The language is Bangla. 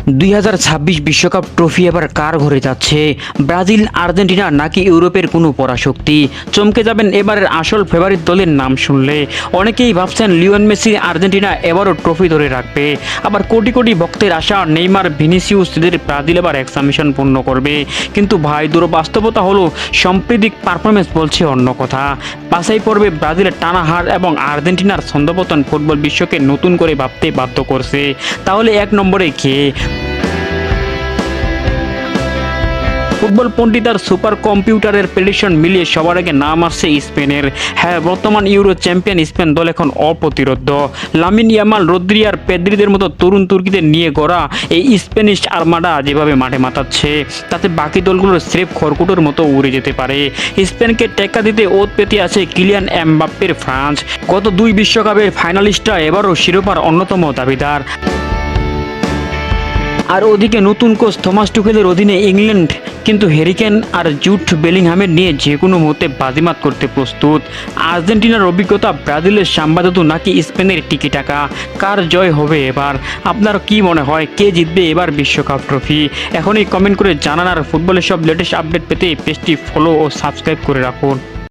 2026 বিশ্বকাপ ট্রফি এবার কার ঘরে যাচ্ছে? ব্রাজিল, আর্জেন্টিনা নাকি ইউরোপের কোনো পরাশক্তি? চমকে যাবেন এবারের আসল ফেভারিট দলের নাম শুনলে। অনেকেই ভাবছেন লিওনেল মেসি আর্জেন্টিনা এবারও ট্রফি ধরে রাখবে। আবার কোটি কোটি ভক্তের আশা নেইমার, ভিনিসিয়াসদের ব্রাজিল এবার এক্সামিশন পূর্ণ করবে। কিন্তু ভাই, বাস্তবতা হলো সাম্প্রতিক পারফরমেন্স বলছে অন্য কথা। বাছাই পর্বে ব্রাজিলের টানা হার এবং আর্জেন্টিনার ছন্দপতন ফুটবল বিশ্বকে নতুন করে ভাবতে বাধ্য করছে। তাহলে এক নম্বরে কে? ফুটবল পণ্ডিত আর সুপার কম্পিউটারের প্রেডিকশন মিলিয়ে সবার আগে নাম আসছে স্পেনের। হ্যাঁ, বর্তমান ইউরো চ্যাম্পিয়ন স্পেন দল এখন অপ্রতিরোধ্য। লামিন ইয়ামাল, রদ্রি আর পেদ্রিদের মতো তরুণ তুর্কিদের নিয়ে গড়া এই স্প্যানিশ আর্মাডা যেভাবে মাঠে মাতাচ্ছে, তাতে বাকি দলগুলোর স্রেফ খড়কুটোর মতো উড়ে যেতে পারে। স্পেনকে টেক্কা দিতে ওত পেতে আছে কিলিয়ান এমবাপ্পের ফ্রান্স। গত 2 বিশ্বকাপের ফাইনালিস্টরা এবারও শিরোপার অন্যতম দাবিদার। আর ওদিকে নতুন কোচ থমাস টুখেলের অধীনে ইংল্যান্ড কিন্তু হ্যারি কেন আর জুড বেলিংহামের নিয়ে যে কোনো মুহূর্তে বাজিমাত করতে প্রস্তুত। আর্জেন্টিনার অভিজ্ঞতা, ব্রাজিলের সাম্বাদুতু নাকি স্পেনের টিকিটাকা, কার জয় হবে এবার? আপনার কি মনে হয় কে জিতবে এবার বিশ্বকাপ ট্রফি? এখনই কমেন্ট করে জানান, আর ফুটবলের সব লেটেস্ট আপডেট পেতে পেজটি ফলো ও সাবস্ক্রাইব করে রাখুন।